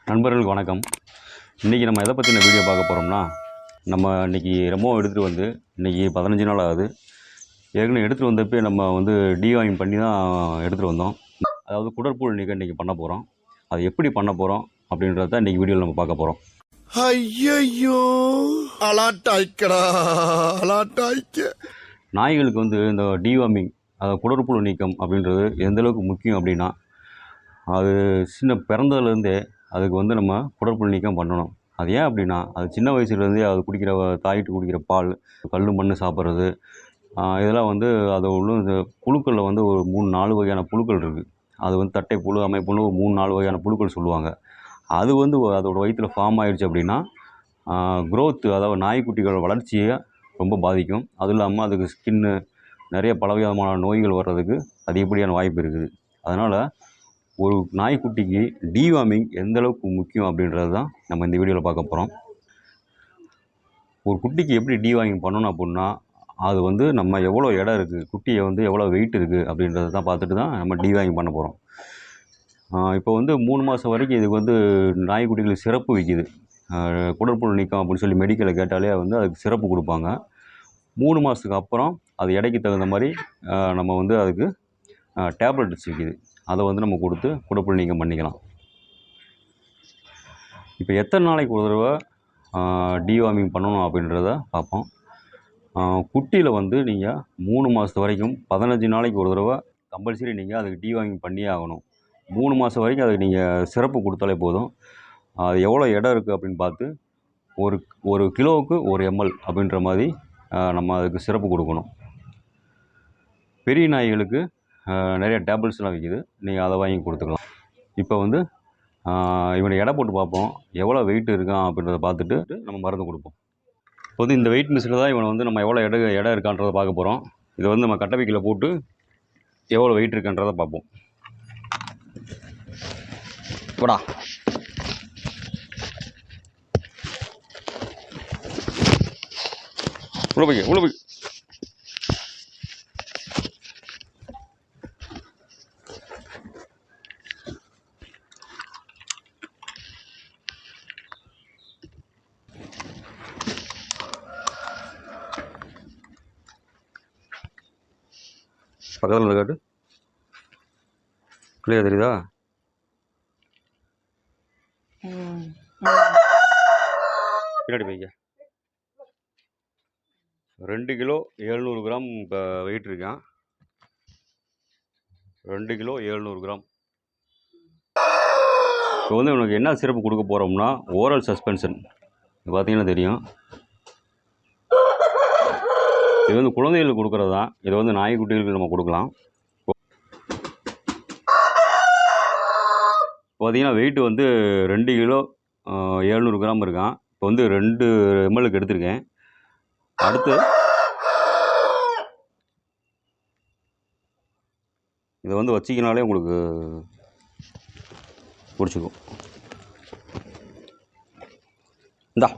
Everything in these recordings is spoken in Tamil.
நண்பர்களுக்கு வணக்கம். இன்றைக்கி நம்ம எதை பற்றின வீடியோ பார்க்க போகிறோம்னா, நம்ம இன்றைக்கி ரெமோ எடுத்துகிட்டு வந்து இன்றைக்கி 15 நாள் ஆகுது. ஏற்கனவே எடுத்துகிட்டு வந்தப்போ நம்ம வந்து டிவார்மிங் பண்ணி தான் எடுத்துகிட்டு வந்தோம். அதாவது குடற்புழு நீக்கம் இன்றைக்கி பண்ண போகிறோம். அது எப்படி பண்ண போகிறோம் அப்படின்றத தான் இன்றைக்கி வீடியோவில் நம்ம பார்க்க போகிறோம். ஐயோ அலாட்டாய்க்கடா அலாட்டாய்க்க. நாய்களுக்கு வந்து இந்த டிவார்மிங், அதாவது குடற்புழு நீக்கம் அப்படின்றது எந்தளவுக்கு முக்கியம் அப்படின்னா, அது சின்ன பிறந்ததுலேருந்தே அதுக்கு வந்து நம்ம குடற்புழு நீக்கம் பண்ணணும். அது ஏன் அப்படின்னா, அது சின்ன வயசுலேருந்தே அது குடிக்கிற தாயிட்டு குடிக்கிற பால், கல் மண் சாப்பிட்றது, இதெல்லாம் வந்து அது உள்ள இந்த புழுக்களில் வந்து ஒரு 3-4 வகையான புழுக்கள் இருக்குது. அது வந்து தட்டை புழு, அமைப்புழு, 3-4 வகையான புழுக்கள் சொல்லுவாங்க. அது வந்து அதோட வயிற்றில் ஃபார்ம் ஆகிடுச்சு அப்படின்னா க்ரோத்து, அதாவது நாய்க்குட்டிகளோட வளர்ச்சியை ரொம்ப பாதிக்கும். அதுவும் இல்லாமல் அதுக்கு ஸ்கின்னு, நிறைய பலவிதமான நோய்கள் வர்றதுக்கு அதிகப்படியான வாய்ப்பு இருக்குது. அதனால் ஒரு நாய்க்குட்டிக்கு டிவார்மிங் எந்தளவுக்கு முக்கியம் அப்படின்றது தான் நம்ம இந்த வீடியோவில் பார்க்க போகிறோம். ஒரு குட்டிக்கு எப்படி டிவார்மிங் பண்ணணும் அப்படின்னா, அது வந்து நம்ம எவ்வளோ இடம் இருக்குது, குட்டியை வந்து எவ்வளோ வெயிட் இருக்குது அப்படின்றத தான் பார்த்துட்டு தான் நம்ம டிவார்மிங் பண்ண போகிறோம். இப்போ வந்து 3 மாதம் வரைக்கும் இதுக்கு வந்து நாய்க்குட்டிகளுக்கு சிறப்பு விற்கிது. குடற்புழு நீக்கம் அப்படின்னு சொல்லி மெடிக்கலில் கேட்டாலே வந்து அதுக்கு சிறப்பு கொடுப்பாங்க. 3 மாதத்துக்கு அப்புறம் அது எடைக்கு தகுந்த மாதிரி நம்ம வந்து அதுக்கு டேப்லெட்ஸ் விற்கிது. அதை வந்து நம்ம கொடுத்து குடற்புழு நீக்கம் பண்ணிக்கலாம். இப்போ எத்தனை நாளைக்கு ஒரு தடவை டிவார்மிங் பண்ணணும் அப்படின்றத பார்ப்போம். குட்டியில் வந்து நீங்கள் 3 மாதத்து வரைக்கும் 15 நாளைக்கு ஒரு தடவை கம்பல்சரி நீங்கள் அதுக்கு டிவார்மிங் பண்ணியே ஆகணும். 3 மாதம் வரைக்கும் அதுக்கு நீங்கள் சிறப்பு கொடுத்தாலே போதும். அது எவ்வளோ இடம் இருக்குது அப்படின்னு பார்த்து ஒரு கிலோவுக்கு 1 ml அப்படின்ற மாதிரி நம்ம அதுக்கு சிறப்பு கொடுக்கணும். பெரிய நாய்களுக்கு நிறைய டேப்லெட்ஸ்லாம் விற்கிது, நீங்கள் அதை வாங்கி கொடுத்துக்கலாம். இப்போ வந்து இவனை எடை போட்டு பார்ப்போம், எவ்வளோ வெயிட் இருக்கான் அப்படின்றத பார்த்துட்டு நம்ம மருந்து கொடுப்போம். இப்போ வந்து இந்த வெயிட் மிஷினில் தான் இவனை வந்து நம்ம எவ்வளோ இடம் இருக்கான்றதை பார்க்க போகிறோம். இதை வந்து நம்ம கட்டவைக்கில் போட்டு எவ்வளோ வெயிட் இருக்குன்றதை பார்ப்போம். போடா, உள்ள போய் பக்கத்தில் இருந்து காட்டு. கிளியர் தெரியுதா? பின்னாடி போய்க்க. 2 கிலோ 700 கிராம் இப்போ வெயிட் இருக்கான். 2 கிலோ 700 கிராம். இப்போ வந்து உனக்கு என்ன சிறப்பு கொடுக்க போகிறோம்னா, ஓரல் சஸ்பென்ஷன். பார்த்தீங்கன்னா தெரியும், இது வந்து குழந்தைகளுக்கு கொடுக்குறது தான். இதை வந்து நாய்க்குட்டிகளுக்கு நம்ம கொடுக்கலாம். பார்த்தீங்கன்னா வெயிட்டு வந்து 2 கிலோ 700 கிராம் இருக்கான். இப்போ வந்து 2 ml எடுத்திருக்கேன். அடுத்து இதை வந்து வச்சிக்கினாலே உங்களுக்கு பிடிச்சிக்கும். இந்தா,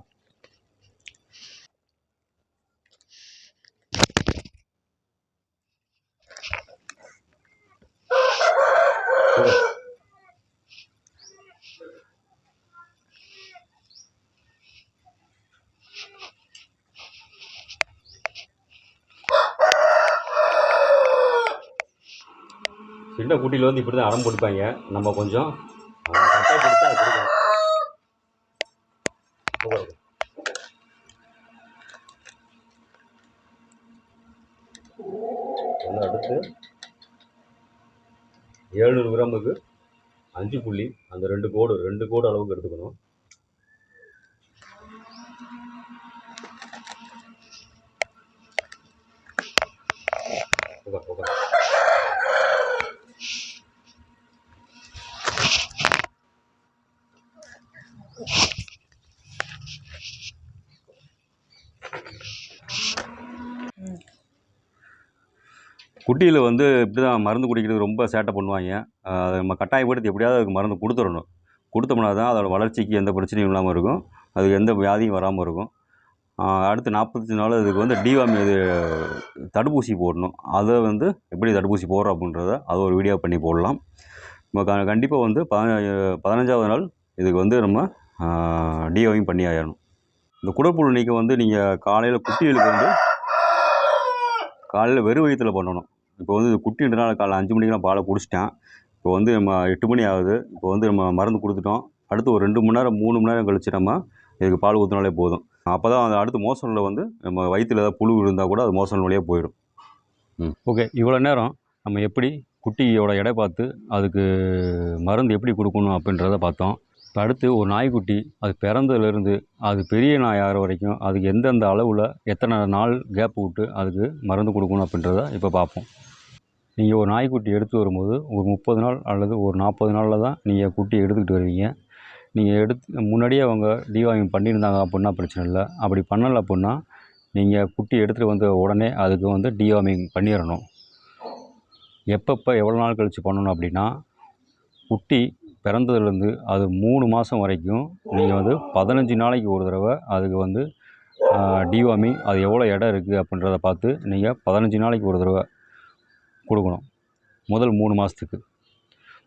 சின்ன குட்டியில் வந்து இப்படி தான் அடம் கொடுப்பாங்க. நம்ம கொஞ்சம் கட்டாயப்படுத்தி அதை கொடுக்கணும். அடுத்து 700 கிராமுக்கு 5 புள்ளி, அந்த 2 கோடு அளவுக்கு எடுத்துக்கணும். குட்டியில் வந்து இப்படி தான் மருந்து குடிக்கிறது ரொம்ப சேட்டை பண்ணுவாங்க. அதை நம்ம கட்டாயப்படுத்தி எப்படியாவது அதுக்கு மருந்து கொடுத்துடணும். கொடுத்தோம்னா தான் அதோடய வளர்ச்சிக்கு எந்த பிரச்சனையும் இல்லாமல் இருக்கும், அதுக்கு எந்த வியாதியும் வராமல் இருக்கும். அடுத்து 45 நாள் இதுக்கு வந்து டிவார்மிங் இது தடுப்பூசி போடணும். அதை வந்து எப்படி தடுப்பூசி போடுறோம் அப்படின்றத அது ஒரு வீடியோ பண்ணி போடலாம். நம்ம கண்டிப்பாக வந்து 15வது நாள் இதுக்கு வந்து நம்ம டிவார்மிங் பண்ணி ஆயிடணும். இந்த குடற்புழு நீக்கம் வந்து நீங்கள் காலையில் குட்டிகளுக்கு வந்து காலையில் வெறும் வயிற்றில் பண்ணணும். இப்போ வந்து குட்டின்றனால காலைல 5 மணிக்கெலாம் பாலை குடிச்சிட்டேன். இப்போ வந்து நம்ம 8 மணி ஆகுது. இப்போ வந்து நம்ம மருந்து கொடுத்துட்டோம். அடுத்து ஒரு 2 மணி நேரம் 3 மணி நேரம் கழிச்சு நம்ம இதுக்கு பால் ஊற்றினாலே போதும். அப்போ தான் அது அடுத்து மோஷனில் வந்து நம்ம வயிற்றில் ஏதாவது புழு இருந்தால் கூட அது மோஷன் வழியாக போயிடும். ஓகே, இவ்வளோ நேரம் நம்ம எப்படி குட்டியோட எடை பார்த்து அதுக்கு மருந்து எப்படி கொடுக்கணும் அப்படின்றத பார்த்தோம். இப்போ அடுத்து ஒரு நாய்க்குட்டி அது பிறந்ததுலேருந்து அது பெரிய நாய் ஆகிற வரைக்கும் அதுக்கு எந்தெந்த அளவில் எத்தனை நாள் கேப் விட்டு அதுக்கு மருந்து கொடுக்கணும் அப்படின்றத இப்போ பார்ப்போம். நீங்கள் ஒரு நாய்க்குட்டி எடுத்து வரும்போது ஒரு 30 நாள் அல்லது ஒரு 40 நாளில் தான் நீங்கள் குட்டி எடுத்துக்கிட்டு வருவீங்க. நீங்கள் முன்னாடியே அவங்க டிவார்மிங் பண்ணியிருந்தாங்க அப்படின்னா பிரச்சனை இல்லை. அப்படி பண்ணலை அப்படின்னா நீங்கள் குட்டி எடுத்துகிட்டு வந்த உடனே அதுக்கு வந்து டிவார்மிங் பண்ணிடணும். எப்பப்போ எவ்வளோ நாள் கழித்து பண்ணணும் அப்படின்னா, குட்டி பிறந்ததுலேருந்து அது 3 மாதம் வரைக்கும் நீங்கள் வந்து 15 நாளைக்கு ஒரு தடவை அதுக்கு வந்து டிவார்மிங் அது எவ்வளோ இடம் இருக்குது அப்படின்றத பார்த்து நீங்கள் 15 நாளைக்கு ஒரு தடவை கொடுக்கணும். முதல் 3 மாதத்துக்கு.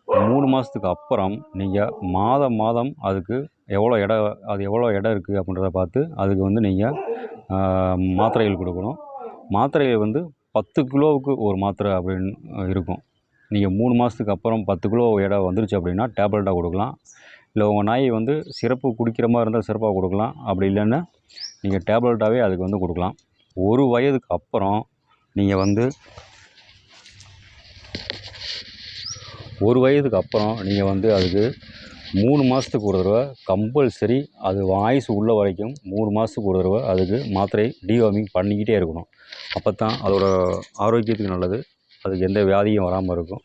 3 மாதத்துக்கு அப்புறம் நீங்கள் மாதம் அதுக்கு எவ்வளோ இடம் இருக்குது அப்படின்றத பார்த்து அதுக்கு வந்து நீங்கள் மாத்திரைகள் கொடுக்கணும். மாத்திரைகள் வந்து 10 கிலோவுக்கு ஒரு மாத்திரை அப்படின்னு இருக்கும். நீங்கள் 3 மாதத்துக்கு அப்புறம் 10 கிலோ எடை வந்துருச்சு அப்படின்னா டேப்லெட்டாக கொடுக்கலாம். இல்லை உங்கள் நாய் வந்து சிரப்பு குடிக்கிற மாதிரி இருந்தால் சிரப்பாக கொடுக்கலாம். அப்படி இல்லைன்னா நீங்கள் டேப்லெட்டாகவே அதுக்கு வந்து கொடுக்கலாம். 1 வயதுக்கு அப்புறம் நீங்கள் வந்து 1 வயதுக்கு அப்புறம் நீங்கள் வந்து அதுக்கு 3 மாதத்துக்கு ஒரு தடவை கம்பல்சரி அது ஆயுசு உள்ள வரைக்கும் 3 மாதத்துக்கு ஒரு தடவை அதுக்கு மாத்திரை டிவார்மிங் பண்ணிக்கிட்டே இருக்கணும். அப்போ தான் அதோட ஆரோக்கியத்துக்கு நல்லது. அதுக்கு எந்த வியாதியும் வராமல் இருக்கும்.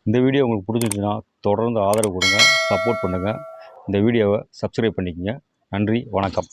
இந்த வீடியோ உங்களுக்கு பிடிச்சிருந்துச்சுன்னா தொடர்ந்து ஆதரவு கொடுங்க, சப்போர்ட் பண்ணுங்கள். இந்த வீடியோவை சப்ஸ்கிரைப் பண்ணிக்கங்க. நன்றி, வணக்கம்.